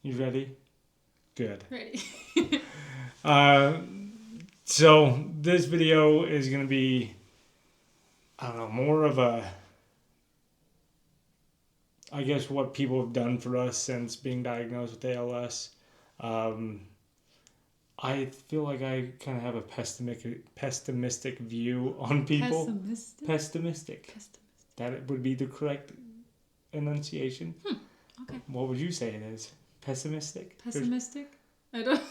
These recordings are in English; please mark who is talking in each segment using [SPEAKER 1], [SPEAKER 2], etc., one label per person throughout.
[SPEAKER 1] You ready? Good.
[SPEAKER 2] Ready.
[SPEAKER 1] Uh, so this video is going to be, I don't know, more of a, I guess, what people have done for us since being diagnosed with ALS. Um, I feel like I kind of have a pessimistic view on people.
[SPEAKER 2] Pessimistic?
[SPEAKER 1] Pessimistic. That would be the correct enunciation.
[SPEAKER 2] Okay.
[SPEAKER 1] What would you say it is? Pessimistic?
[SPEAKER 2] Pessimistic? I don't...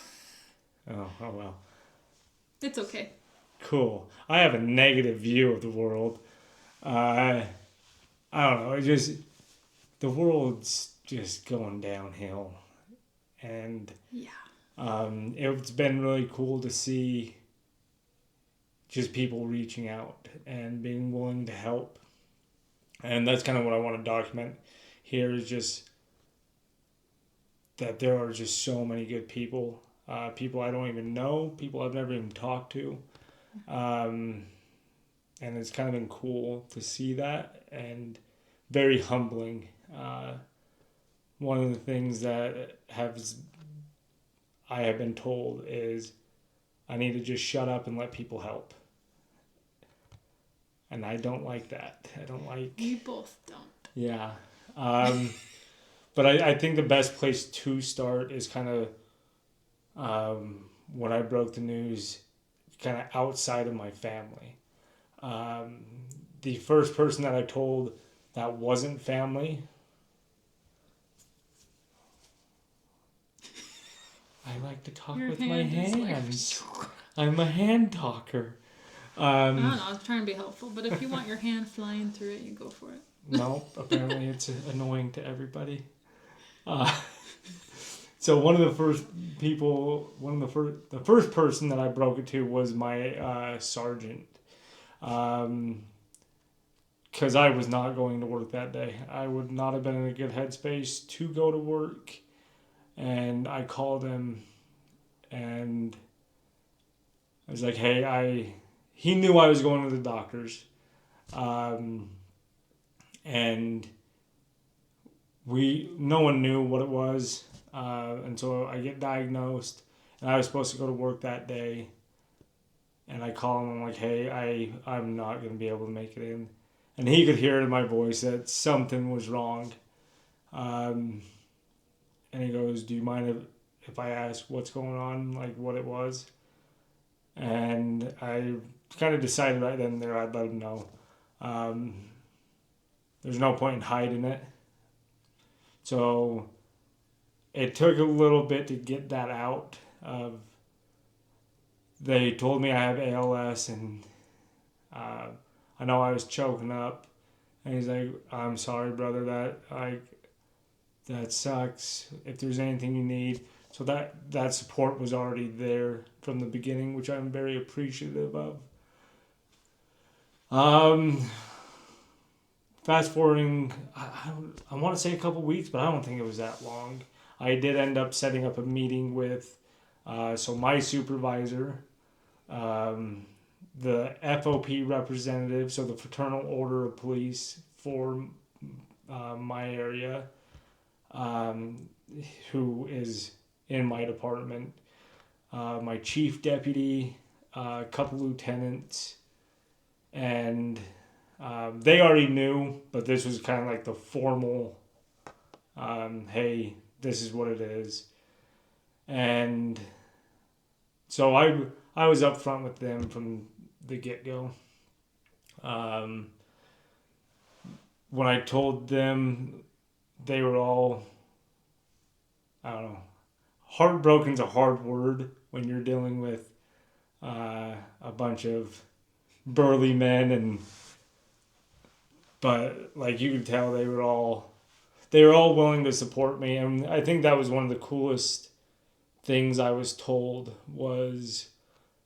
[SPEAKER 1] Oh well.
[SPEAKER 2] It's okay.
[SPEAKER 1] Cool. I have a negative view of the world. I don't know. It just the world's just going downhill, and
[SPEAKER 2] Yeah.
[SPEAKER 1] it's been really cool to see just people reaching out and being willing to help, and that's kind of what I want to document here. Is just that there are just so many good people, people I don't even know, people I've never even talked to. And it's kind of been cool to see that and very humbling. One of the things that I have been told is I need to just shut up and let people help, and I don't like that. I don't like.
[SPEAKER 2] We both don't.
[SPEAKER 1] Yeah, but I think the best place to start is kind of when I broke the news, kind of outside of my family. Um, the first person that I told that wasn't family. I like to talk with my hands. I'm a hand talker.
[SPEAKER 2] I don't know, I was trying to be helpful, but if you want your hand flying through it, you go for it.
[SPEAKER 1] No, apparently it's annoying to everybody. So one of the first people, the first person that I broke it to was my sergeant. Because I was not going to work that day. I would not have been in a good headspace to go to work. And I called him and I was like, hey, he knew I was going to the doctor's. And no one knew what it was. And so I get diagnosed and I was supposed to go to work that day. And I call him, I'm like, hey, I'm not going to be able to make it in. And he could hear it in my voice that something was wrong. And he goes, do you mind if I ask what's going on, like what it was? And I kind of decided right then and there I'd let him know. There's no point in hiding it. So it took a little bit to get that out. They told me I have ALS, and I know I was choking up. And he's like, I'm sorry, brother, that sucks. If there's anything you need. So that support was already there from the beginning, which I'm very appreciative of. Fast forwarding, I want to say a couple weeks, but I don't think it was that long. I did end up setting up a meeting with my supervisor, the FOP representative, so the Fraternal Order of Police for my area, who is in my department, my chief deputy, a couple lieutenants, and they already knew, but this was kind of like the formal, hey, this is what it is. And so I was up front with them from the get-go. When I told them, they were all, I don't know, heartbroken's a hard word when you're dealing with a bunch of burly men, but like you could tell they were all willing to support me, and I think that was one of the coolest things I was told was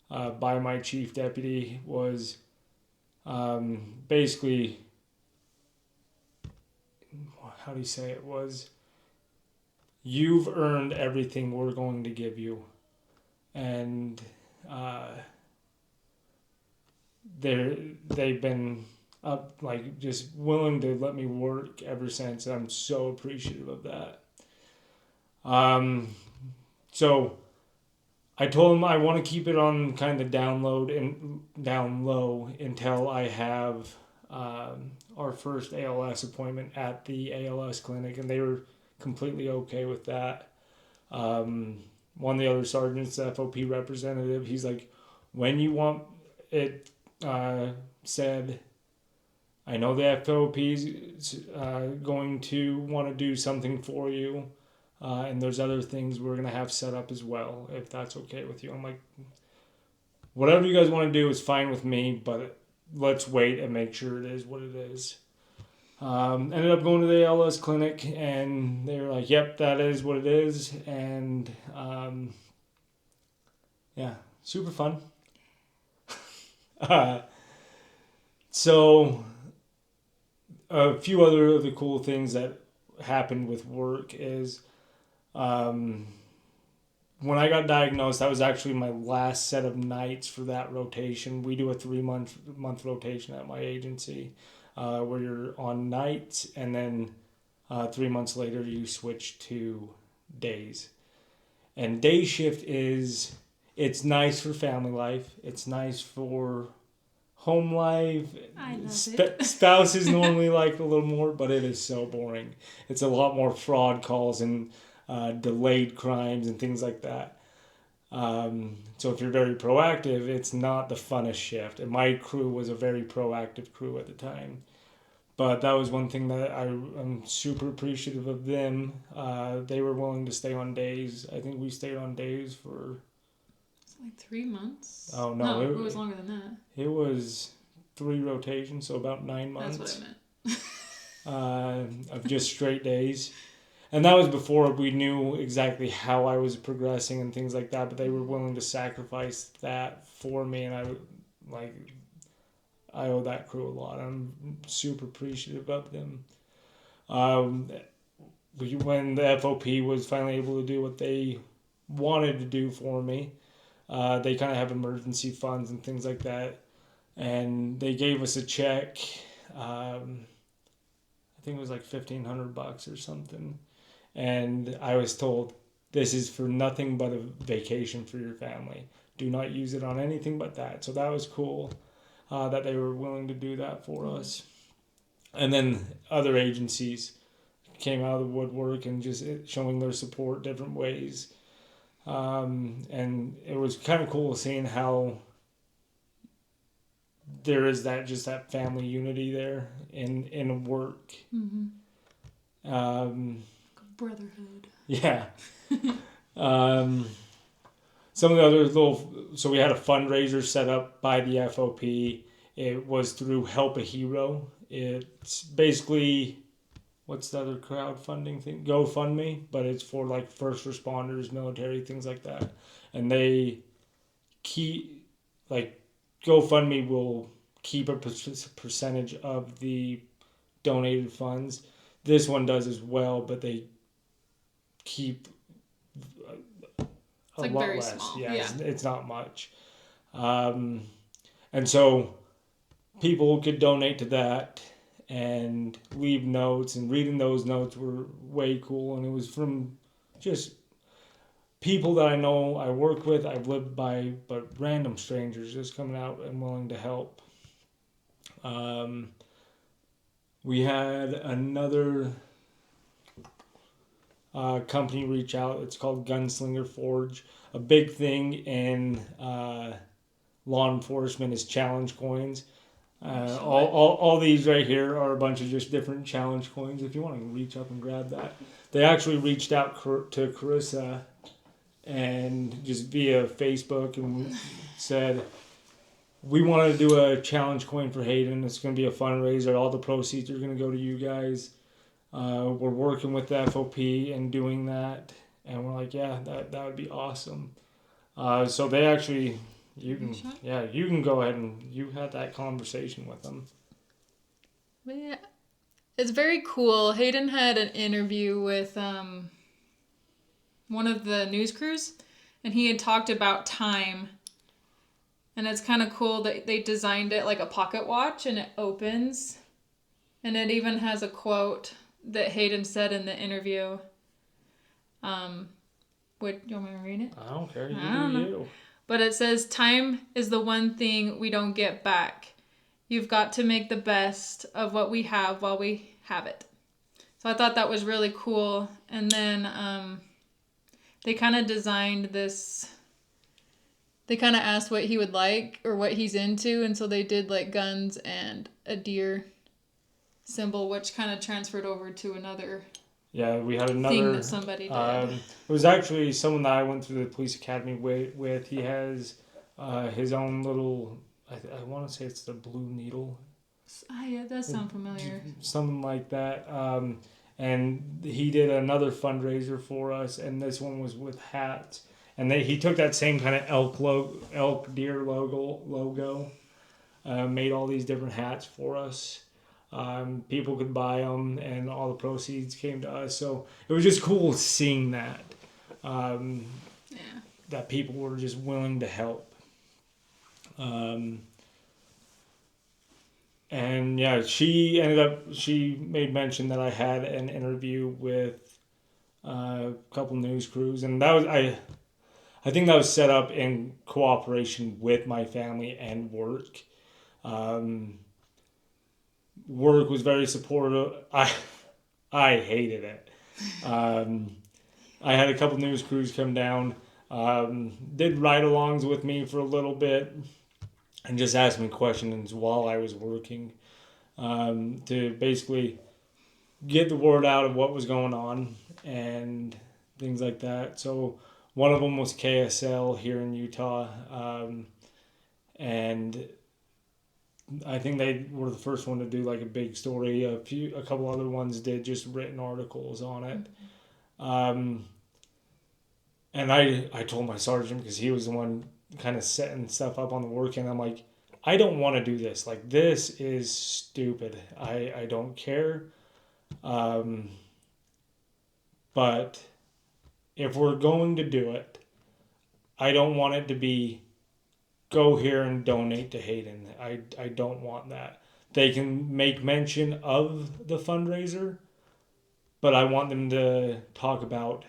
[SPEAKER 1] by my chief deputy was basically, how do you say it, was, you've earned everything we're going to give you. And they've been up, like, just willing to let me work ever since. I'm so appreciative of that. So I told him I want to keep it on kind of down low until I have our first ALS appointment at the ALS clinic, and they were completely okay with that. One of the other sergeants, the FOP representative, he's like, when you want it said, I know the FOP is going to want to do something for you. And there's other things we're going to have set up as well, if that's okay with you. I'm like, whatever you guys want to do is fine with me, but let's wait and make sure it is what it is. Ended up going to the ALS clinic, and they were like, yep, that is what it is. And yeah, super fun. So a few other of the cool things that happened with work is when I got diagnosed, that was actually my last set of nights for that rotation. We do a 3-month rotation at my agency where you're on nights, and then 3 months later you switch to days. And day shift it's nice for family life. It's nice for home life.
[SPEAKER 2] I love it.
[SPEAKER 1] Spouses normally like a little more, but it is so boring. It's a lot more fraud calls and delayed crimes and things like that. So if you're very proactive, it's not the funnest shift. And my crew was a very proactive crew at the time. But that was one thing that I'm super appreciative of them. They were willing to stay on days. I think we stayed on days for...
[SPEAKER 2] It's like 3 months.
[SPEAKER 1] Oh, no.
[SPEAKER 2] It was longer than that.
[SPEAKER 1] It was 3 rotations, so about 9 months.
[SPEAKER 2] That's what I meant.
[SPEAKER 1] Of just straight days. And that was before we knew exactly how I was progressing and things like that, but they were willing to sacrifice that for me, and I owe that crew a lot. I'm super appreciative of them. When the FOP was finally able to do what they wanted to do for me, they kind of have emergency funds and things like that, and they gave us a check. I think it was like $1,500 or something. And I was told, this is for nothing but a vacation for your family. Do not use it on anything but that. So that was cool that they were willing to do that for us. And then other agencies came out of the woodwork and just showing their support different ways. And it was kind of cool seeing how there is that family unity there in work.
[SPEAKER 2] Mm-hmm. Brotherhood.
[SPEAKER 1] Yeah. Some of the other so we had a fundraiser set up by the FOP. It was through Help a Hero. It's basically, what's the other crowdfunding thing? GoFundMe, but it's for like first responders, military, things like that. And they GoFundMe will keep a percentage of the donated funds. This one does as well, but they keep a lot
[SPEAKER 2] very
[SPEAKER 1] less.
[SPEAKER 2] small.
[SPEAKER 1] Yeah. It's not much. And so people could donate to that and leave notes, and reading those notes were way cool. And it was from just people that I know, I work with, I've lived by, but random strangers just coming out and willing to help. We had another company reach out. It's called Gunslinger Forge. A big thing in law enforcement is challenge coins. All these right here are a bunch of just different challenge coins. If you want to reach up and grab that. They actually reached out to Karissa and just via Facebook and said, we want to do a challenge coin for Hayden. It's going to be a fundraiser. All the proceeds are going to go to you guys. We're working with the FOP and doing that. And we're like, yeah, that would be awesome. So they actually, you can go ahead and you had that conversation with them.
[SPEAKER 2] Yeah, it's very cool. Hayden had an interview with one of the news crews, and he had talked about time. And it's kind of cool that they designed it like a pocket watch, and it opens. And it even has a quote that Hayden said in the interview. What, you want me to read it?
[SPEAKER 1] I don't care. You
[SPEAKER 2] I don't
[SPEAKER 1] do
[SPEAKER 2] know.
[SPEAKER 1] you.
[SPEAKER 2] But it says, time is the one thing we don't get back. You've got to make the best of what we have while we have it. So I thought that was really cool. And then they kind of designed this. They kind of asked what he would like or what he's into. And so they did like guns and a deer symbol, which kind of transferred over to another
[SPEAKER 1] Yeah, we had another
[SPEAKER 2] thing that somebody did.
[SPEAKER 1] It was actually someone that I went through the police academy with. He has his own little. I want to say it's the Blue Needle.
[SPEAKER 2] Yeah, it does sound familiar.
[SPEAKER 1] Something like that. And he did another fundraiser for us, and this one was with hats. And he took that same kind of elk deer logo, made all these different hats for us. People could buy them, and all the proceeds came to us. So it was just cool seeing that. That people were just willing to help. And yeah, she made mention that I had an interview with a couple news crews, and that was I think that was set up in cooperation with my family and work. Work was very supportive. I hated it. I had a couple news crews come down, did ride-alongs with me for a little bit, and just asked me questions while I was working, to basically get the word out of what was going on and things like that. So one of them was KSL here in Utah, and I think they were the first one to do like a big story. A couple other ones did just written articles on it. And I told my sergeant, because he was the one kind of setting stuff up on the work, and I'm like, I don't want to do this. Like, this is stupid. I don't care. But if we're going to do it, I don't want it to be go here and donate to Hayden. I don't want that. They can make mention of the fundraiser, but I want them to talk about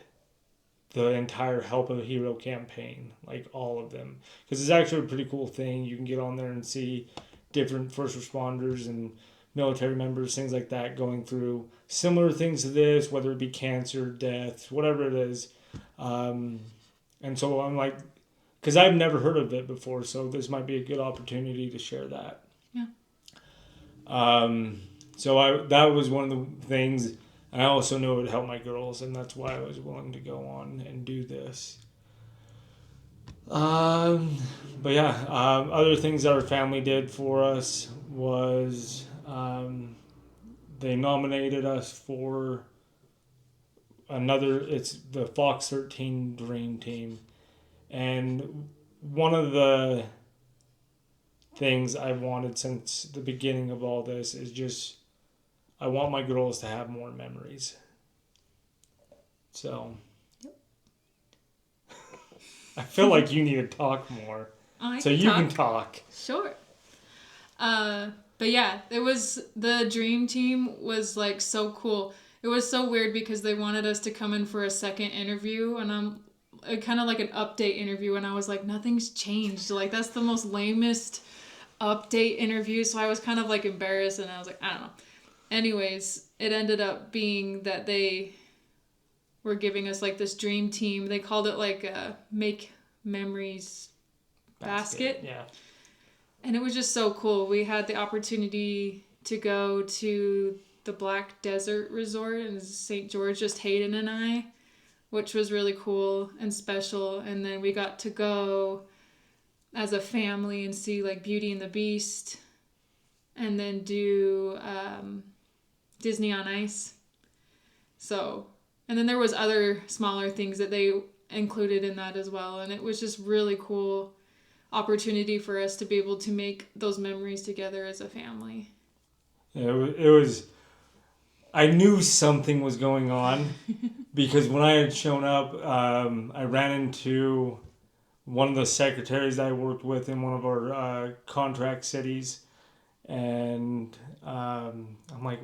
[SPEAKER 1] the entire Help a Hero campaign, like all of them. Because it's actually a pretty cool thing. You can get on there and see different first responders and military members, things like that, going through similar things to this, whether it be cancer, death, whatever it is. And so I'm like, because I've never heard of it before, so this might be a good opportunity to share that.
[SPEAKER 2] Yeah.
[SPEAKER 1] So that was one of the things. And I also knew it would help my girls, and that's why I was willing to go on and do this. But yeah, other things that our family did for us was they nominated us for it's the Fox 13 Dream Team. And one of the things I've wanted since the beginning of all this is just, I want my girls to have more memories. So, yep. I feel like you need to talk more. Can talk.
[SPEAKER 2] Sure. But yeah, the dream team was like so cool. It was so weird because they wanted us to come in for a second interview, and I'm kind of like an update interview, and I was like, nothing's changed. Like, that's the most lamest update interview. So I was kind of like embarrassed, and I was like, I don't know. Anyways, it ended up being that they were giving us like this dream team. They called it like a Make Memories basket.
[SPEAKER 1] Yeah.
[SPEAKER 2] And it was just so cool. We had the opportunity to go to the Black Desert Resort in St. George, just Hayden and I, which was really cool and special. And then we got to go as a family and see like Beauty and the Beast, and then do Disney on Ice. So, and then there was other smaller things that they included in that as well. And it was just really cool opportunity for us to be able to make those memories together as a family.
[SPEAKER 1] It was I knew something was going on because when I had shown up, I ran into one of the secretaries that I worked with in one of our contract cities. And I'm like,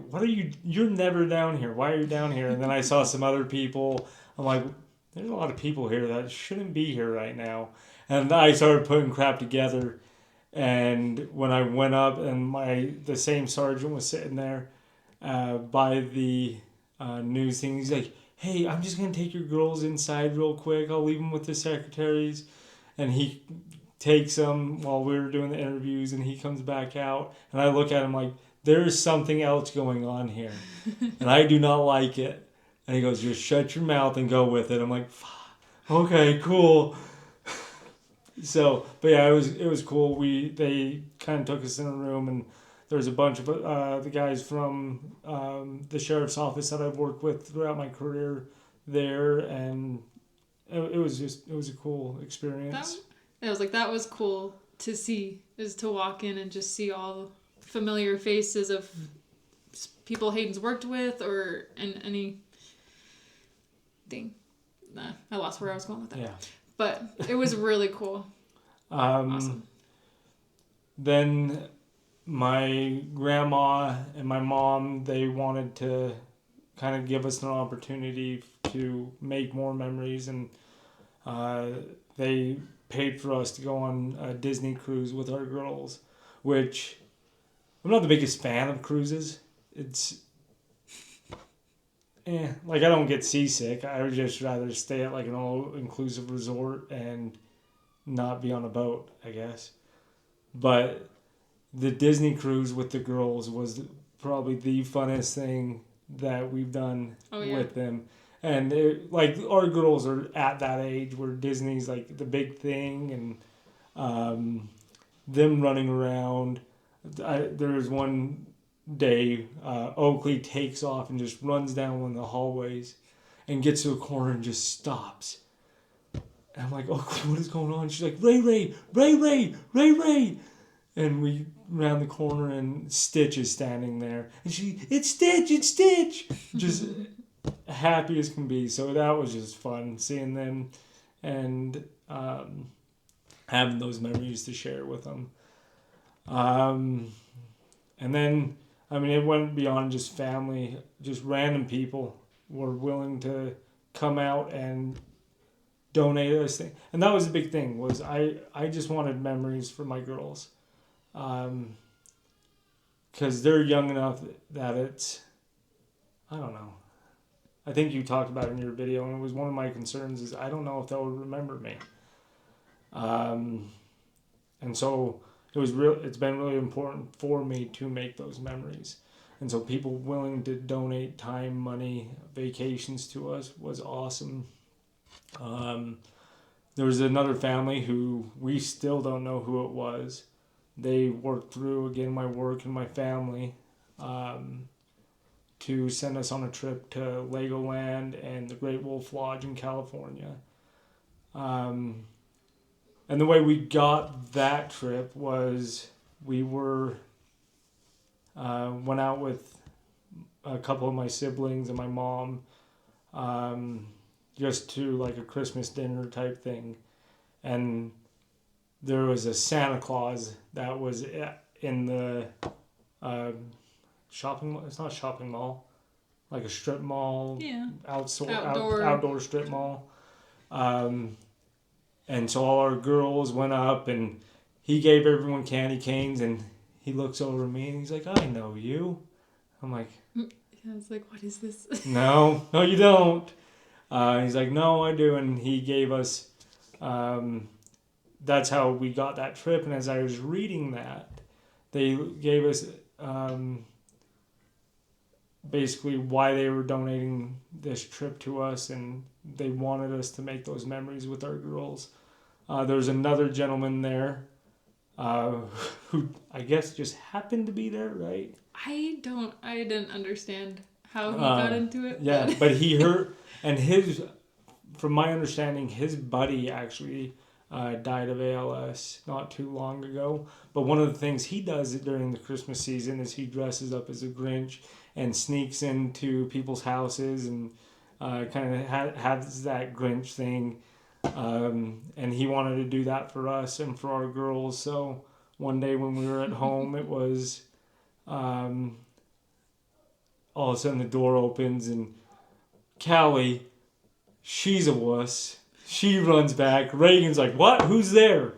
[SPEAKER 1] you're never down here. Why are you down here? And then I saw some other people. I'm like, there's a lot of people here that shouldn't be here right now. And I started putting crap together. And when I went up, and the same sergeant was sitting there by the news thing, he's like, "Hey, I'm just gonna take your girls inside real quick. I'll leave them with the secretaries." And he takes them while we were doing the interviews, and he comes back out, and I look at him like, "There's something else going on here, and I do not like it." And he goes, "Just shut your mouth and go with it." I'm like, "Okay, cool." So, but yeah, it was cool. They kind of took us in a room, and there was a bunch of the guys from the sheriff's office that I've worked with throughout my career there, and it was a cool experience.
[SPEAKER 2] That was cool to see, is to walk in and just see all familiar faces of people Hayden's worked with, or in anything. I lost where I was going with that.
[SPEAKER 1] Yeah.
[SPEAKER 2] But it was really cool. Awesome.
[SPEAKER 1] Then my grandma and my mom, they wanted to kind of give us an opportunity to make more memories, and they paid for us to go on a Disney cruise with our girls, which I'm not the biggest fan of cruises. It's like I don't get seasick. I would just rather stay at like an all-inclusive resort and not be on a boat, I guess. But the Disney cruise with the girls was probably the funnest thing that we've done with them. And like our girls are at that age where Disney's like the big thing, and them running around. There was one day Oakley takes off and just runs down one of the hallways and gets to a corner and just stops. And I'm like, "Oakley, what is going on?" She's like, Ray, Ray. And we round the corner, and Stitch is standing there. And it's Stitch. Just happy as can be. So that was just fun seeing them and having those memories to share with them. And then, I mean, it went beyond just family. Just random people were willing to come out and donate us things. And that was the big thing, was I just wanted memories for my girls. Because they're young enough that it's, I don't know. I think you talked about it in your video, and it was one of my concerns, is I don't know if they'll remember me. And so it's been really important for me to make those memories. And so people willing to donate time, money, vacations to us was awesome. There was another family who we still don't know who it was. They worked through, again, my work and my family to send us on a trip to Legoland and the Great Wolf Lodge in California. And the way we got that trip was we went out with a couple of my siblings and my mom, just to like a Christmas dinner type thing. And there was a Santa Claus that was in the shopping mall. It's not a shopping mall, like a strip mall.
[SPEAKER 2] Yeah.
[SPEAKER 1] Outdoor strip mall. And so all our girls went up, and he gave everyone candy canes, and he looks over at me and he's like, "I know you." I'm like,
[SPEAKER 2] yeah, I was like, "What is this?"
[SPEAKER 1] No, you don't. He's like, "No, I do." And he gave us, that's how we got that trip. And as I was reading that, they gave us basically why they were donating this trip to us, and they wanted us to make those memories with our girls. There was another gentleman there who I guess just happened to be there, right?
[SPEAKER 2] I didn't understand how he got into it.
[SPEAKER 1] Yeah, but he heard, and from my understanding, his buddy actually died of ALS not too long ago. But one of the things he does during the Christmas season is he dresses up as a Grinch and sneaks into people's houses and kind of has that Grinch thing. And he wanted to do that for us and for our girls. So one day when we were at home, it was all of a sudden the door opens and Callie she's a wuss. She runs back. Reagan's like, what? Who's there?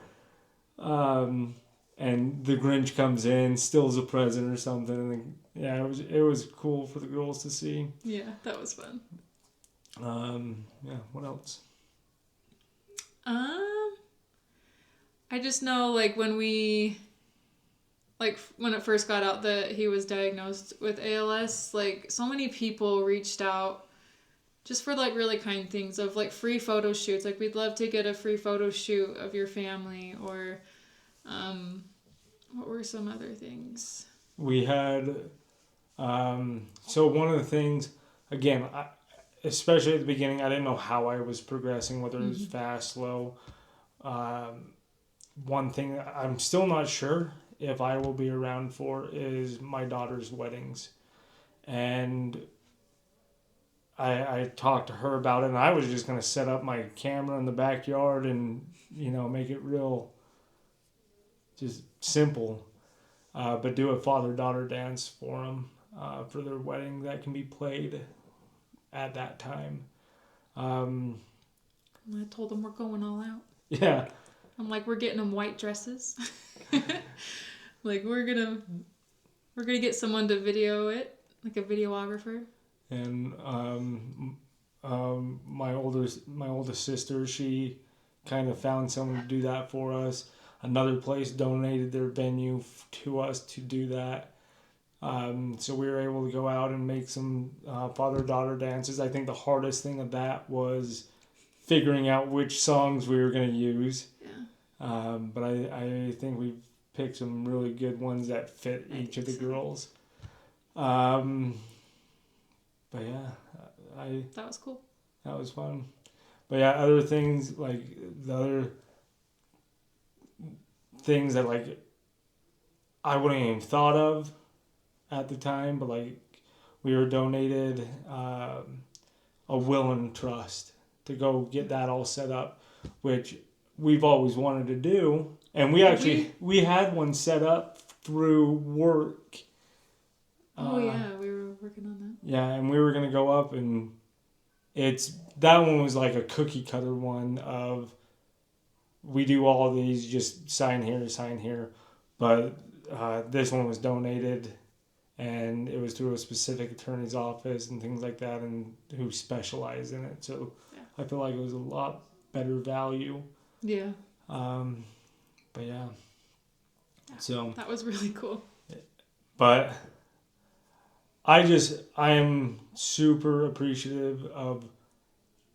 [SPEAKER 1] And the Grinch comes in, steals a present or something. And yeah, it was cool for the girls to see.
[SPEAKER 2] Yeah, that was fun.
[SPEAKER 1] Yeah, what else?
[SPEAKER 2] I just know, like, when it first got out that he was diagnosed with ALS, like, so many people reached out just for, like, really kind things of, like, free photo shoots. Like, we'd love to get a free photo shoot of your family, or what were some other things?
[SPEAKER 1] We had, so one of the things, again, especially at the beginning, I didn't know how I was progressing, whether it was fast, slow. One thing I'm still not sure if I will be around for is my daughter's weddings. And I talked to her about it, and I was just going to set up my camera in the backyard and, make it real, just simple, but do a father-daughter dance for them for their wedding that can be played at that time.
[SPEAKER 2] I told them we're going all out.
[SPEAKER 1] Yeah.
[SPEAKER 2] I'm like, we're getting them white dresses. Like, we're gonna get someone to video it, like a videographer.
[SPEAKER 1] And my oldest sister, she kind of found someone to do that for us. Another place donated their venue to us to do that. So we were able to go out and make some father-daughter dances. I think the hardest thing of that was figuring out which songs we were going to use. Yeah. But I think we've picked some really good ones that fit each of the girls. But yeah,
[SPEAKER 2] that was cool.
[SPEAKER 1] That was fun. But yeah, other things, like the other things that, like, I wouldn't even thought of at the time, but, like, we were donated a will and trust to go get that all set up, which we've always wanted to do. And we had one set up through work.
[SPEAKER 2] Yeah, we were working on that.
[SPEAKER 1] Yeah, and we were going to go up, and that one was like a cookie cutter one of, we do all of these, just sign here. But this one was donated, and it was through a specific attorney's office and things like that, and who specialize in it. So yeah. I feel like it was a lot better value.
[SPEAKER 2] Yeah.
[SPEAKER 1] But yeah. So
[SPEAKER 2] that was really cool.
[SPEAKER 1] But I am super appreciative of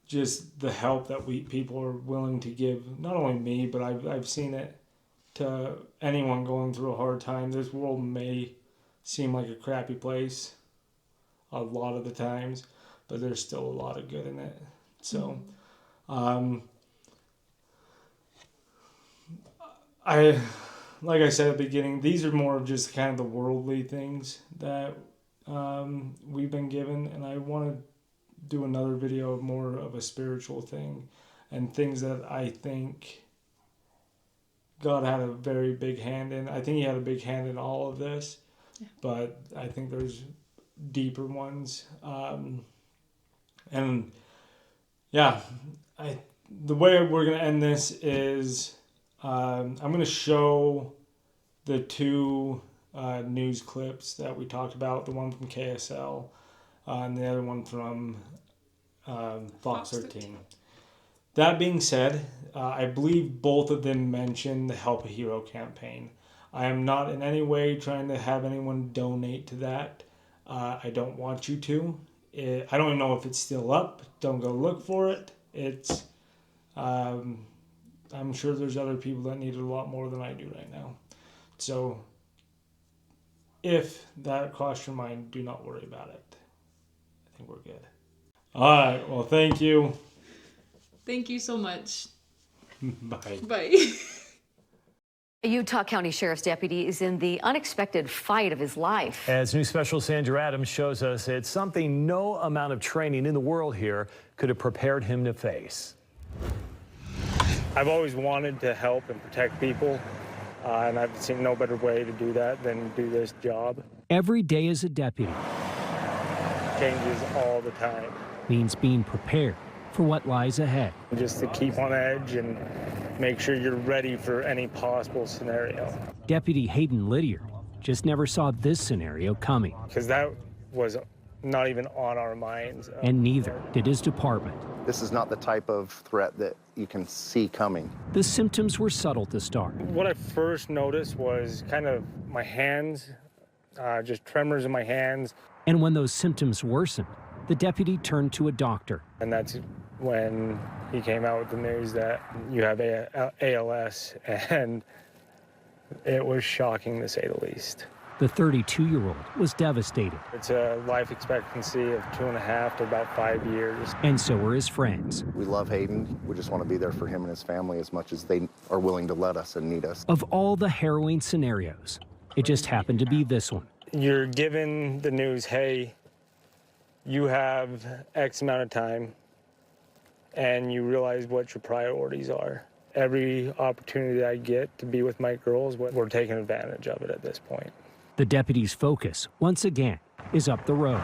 [SPEAKER 1] just the help that people are willing to give. Not only me, but I've seen it to anyone going through a hard time. This world may seem like a crappy place a lot of the times, but there's still a lot of good in it. So, like I said at the beginning, these are more of just kind of the worldly things that we've been given, and I want to do another video of more of a spiritual thing and things that I think God had a very big hand in. I think he had a big hand in all of this, but I think there's deeper ones. And yeah, the way we're going to end this is I'm going to show the two news clips that we talked about, the one from KSL and the other one from Fox 13. That being said, I believe both of them mention the Help a Hero campaign. I am not in any way trying to have anyone donate to that. I don't want you to. I don't even know if it's still up. Don't go look for it. It's I'm sure there's other people that need it a lot more than I do right now. So if that crossed your mind, do not worry about it. I think we're good. All right. Well, thank you.
[SPEAKER 2] Thank you so much.
[SPEAKER 1] Bye.
[SPEAKER 2] Bye.
[SPEAKER 3] A Utah County Sheriff's deputy is in the unexpected fight of his life.
[SPEAKER 4] As News Special Sandra Adams shows us, it's something no amount of training in the world here could have prepared him to face.
[SPEAKER 1] I've always wanted to help and protect people, and I've seen no better way to do that than do this job.
[SPEAKER 5] Every day as a deputy
[SPEAKER 1] Changes all the time.
[SPEAKER 5] means being prepared for what lies ahead.
[SPEAKER 1] Just to keep on edge and make sure you're ready for any possible scenario.
[SPEAKER 5] Deputy Hayden Lydiard just never saw this scenario coming.
[SPEAKER 1] Because that was not even on our minds.
[SPEAKER 5] And neither did his department.
[SPEAKER 6] This is not the type of threat that you can see coming.
[SPEAKER 5] The symptoms were subtle to start.
[SPEAKER 1] What I first noticed was kind of my hands, just tremors in my hands.
[SPEAKER 5] And when those symptoms worsened, the deputy turned to a doctor.
[SPEAKER 1] And that's when he came out with the news that you have ALS, and it was shocking to say the least.
[SPEAKER 5] The 32-year-old was devastated.
[SPEAKER 1] It's a life expectancy of 2.5 to about 5 years.
[SPEAKER 5] And so were his friends.
[SPEAKER 6] We love Hayden. We just want to be there for him and his family as much as they are willing to let us and need us.
[SPEAKER 5] Of all the harrowing scenarios, it just happened to be this one.
[SPEAKER 1] You're given the news, hey, you have X amount of time, and you realize what your priorities are. Every opportunity I get to be with my girls, we're taking advantage of it at this point.
[SPEAKER 5] The deputy's focus, once again, is up the road,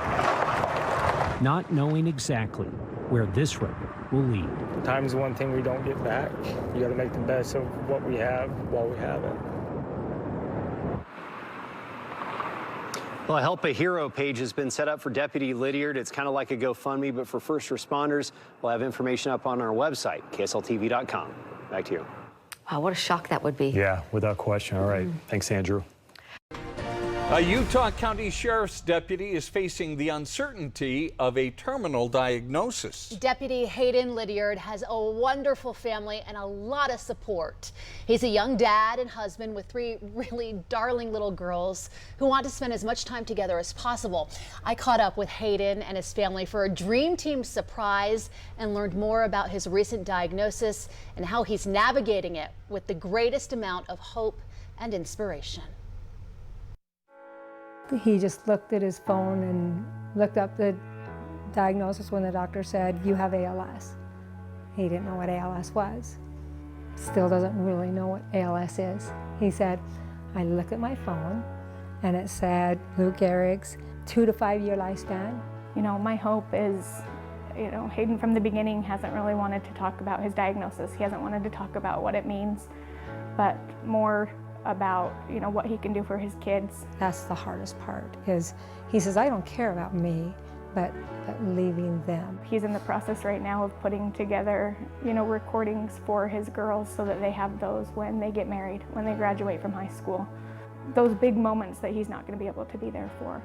[SPEAKER 5] not knowing exactly where this road will lead.
[SPEAKER 1] Time's the one thing we don't get back. You got to make the best of what we have while we have it.
[SPEAKER 7] Well, a Help a Hero page has been set up for Deputy Lydiard. It's kind of like a GoFundMe, but for first responders. We'll have information up on our website, ksltv.com. Back to you.
[SPEAKER 3] Wow, what a shock that would be.
[SPEAKER 4] Yeah, without question. All right. Thanks, Andrew.
[SPEAKER 8] A Utah County Sheriff's deputy is facing the uncertainty of a terminal diagnosis.
[SPEAKER 9] Deputy Hayden Lydiard has a wonderful family and a lot of support. He's a young dad and husband with 3 really darling little girls who want to spend as much time together as possible. I caught up with Hayden and his family for a Dream Team surprise and learned more about his recent diagnosis and how he's navigating it with the greatest amount of hope and inspiration.
[SPEAKER 10] He just looked at his phone and looked up the diagnosis when the doctor said, you have ALS. He didn't know what ALS was. Still doesn't really know what ALS is. He said, I looked at my phone and it said, Lou Gehrig's 2 to 5 year lifespan.
[SPEAKER 11] You know, my hope is, you know, Hayden from the beginning hasn't really wanted to talk about his diagnosis. He hasn't wanted to talk about what it means, but more about, you know, what he can do for his kids.
[SPEAKER 10] That's the hardest part, is he says, I don't care about me, but leaving them.
[SPEAKER 11] He's in the process right now of putting together, you know, recordings for his girls so that they have those when they get married, when they graduate from high school. Those big moments that he's not going to be able to be there for.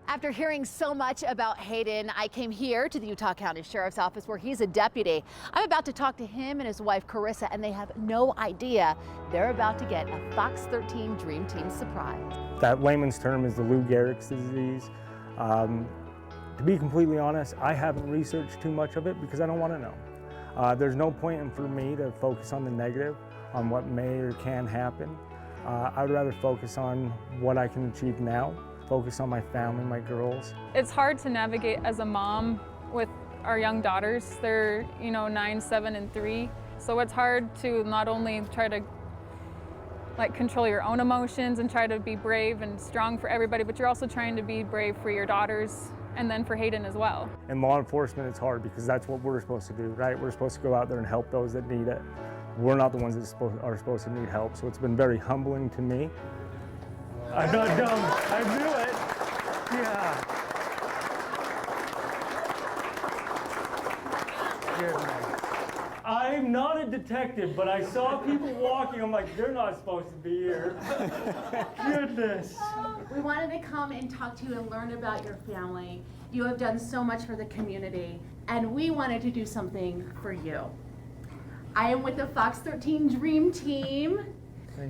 [SPEAKER 9] After hearing so much about Hayden, I came here to the Utah County Sheriff's Office where he's a deputy. I'm about to talk to him and his wife Karissa, and they have no idea they're about to get a Fox 13 Dream Team surprise.
[SPEAKER 1] That layman's term is the Lou Gehrig's disease. To be completely honest, I haven't researched too much of it because I don't want to know. There's no point for me to focus on the negative, on what may or can happen. I would rather focus on what I can achieve now. Focus on my family, my girls.
[SPEAKER 2] It's hard to navigate as a mom with our young daughters. They're, you know, 9, 7, and 3. So it's hard to not only try to control your own emotions and try to be brave and strong for everybody, but you're also trying to be brave for your daughters and then for Hayden as well.
[SPEAKER 1] In law enforcement, it's hard because that's what we're supposed to do, right? We're supposed to go out there and help those that need it. We're not the ones that are supposed to need help. So it's been very humbling to me. I'm not dumb. I knew it. Yeah. I'm not a detective, but I saw people walking. I'm like, they're not supposed to be here. Goodness.
[SPEAKER 9] We wanted to come and talk to you and learn about your family. You have done so much for the community, and we wanted to do something for you. I am with the Fox 13 Dream Team.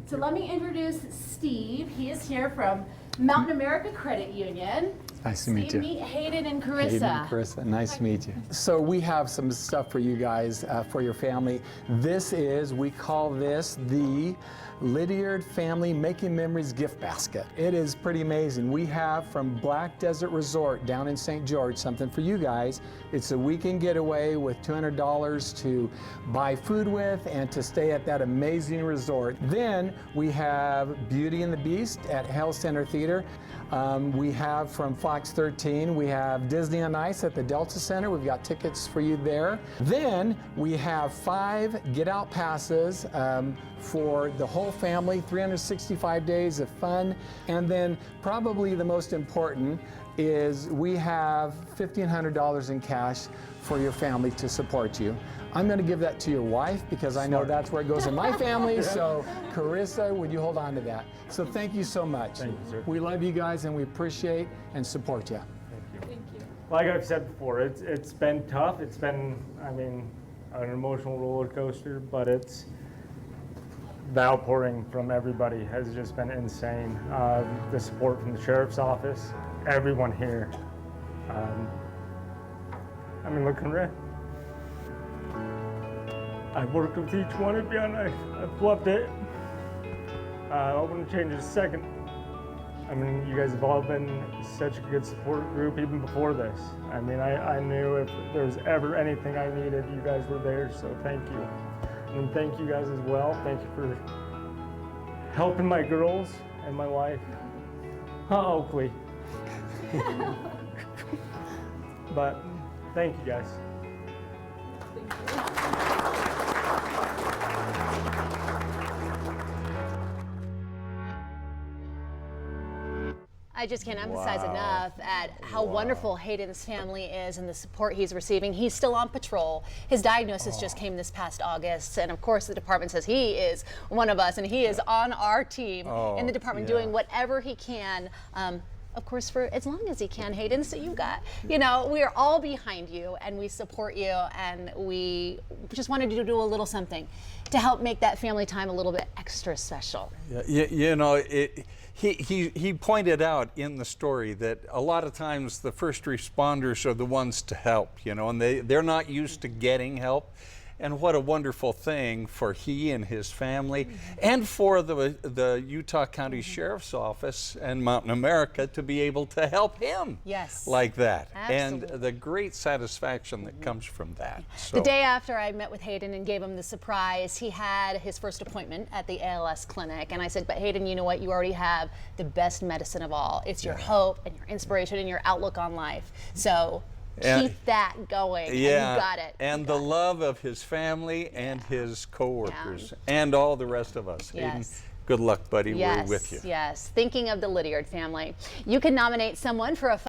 [SPEAKER 9] So let me introduce Steve. He is here from Mountain America Credit Union.
[SPEAKER 12] Nice to meet you.
[SPEAKER 9] Meet Hayden and Karissa.
[SPEAKER 12] Hayden and Karissa, nice to meet you. So we have some stuff for you guys, for your family. This is, we call this the Lydiard Family Making Memories Gift Basket. It is pretty amazing. We have from Black Desert Resort down in St. George something for you guys. It's a weekend getaway with $200 to buy food with and to stay at that amazing resort. Then we have Beauty and the Beast at Hell Center Theater. We have from Fox 13. We have Disney on Ice at the Delta Center. We've got tickets for you there. Then we have 5 Get Out passes for the whole family, 365 days of fun. And then probably the most important is we have $1,500 in cash for your family to support you. I'm going to give that to your wife because I know that's where it goes in my family. So, Karissa, would you hold on to that? So thank you so much.
[SPEAKER 1] Thank you, sir.
[SPEAKER 12] We love you guys and we appreciate and support you.
[SPEAKER 1] Thank you. Like I've said before, it's been tough. It's been, I mean, an emotional roller coaster, but the outpouring from everybody has just been insane. The support from the sheriff's office, everyone here. I mean, look around. I've worked with each one of you and I've loved it. I wouldn't change it a second. I mean, you guys have all been such a good support group even before this. I mean, I knew if there was ever anything I needed, you guys were there, so thank you. And thank you guys as well. Thank you for helping my girls and my wife. Oakley. But thank you guys.
[SPEAKER 9] I just can't emphasize enough at how wonderful Hayden's family is and the support he's receiving. He's still on patrol. His diagnosis just came this past August, and of course the department says he is one of us, and he is on our team in the department doing whatever he can. Of course, for as long as he can, Hayden. So you got, we are all behind you and we support you, and we just wanted to do a little something to help make that family time a little bit extra special.
[SPEAKER 8] He pointed out in the story that a lot of times the first responders are the ones to help, and they're not used to getting help. And what a wonderful thing for he and his family and for the Utah County Sheriff's Office and Mountain America to be able to help him like that. Absolutely. And the great satisfaction that comes from that. So.
[SPEAKER 9] The day after I met with Hayden and gave him the surprise, he had his first appointment at the ALS clinic. And I said, but Hayden, you know what? You already have the best medicine of all. It's your hope and your inspiration and your outlook on life. So keep that going. And you got it.
[SPEAKER 8] And the love of his family and his coworkers and all the rest of us. Hayden, good luck, buddy. We're with you.
[SPEAKER 9] Yes. Thinking of the Lydiard family, you can nominate someone for a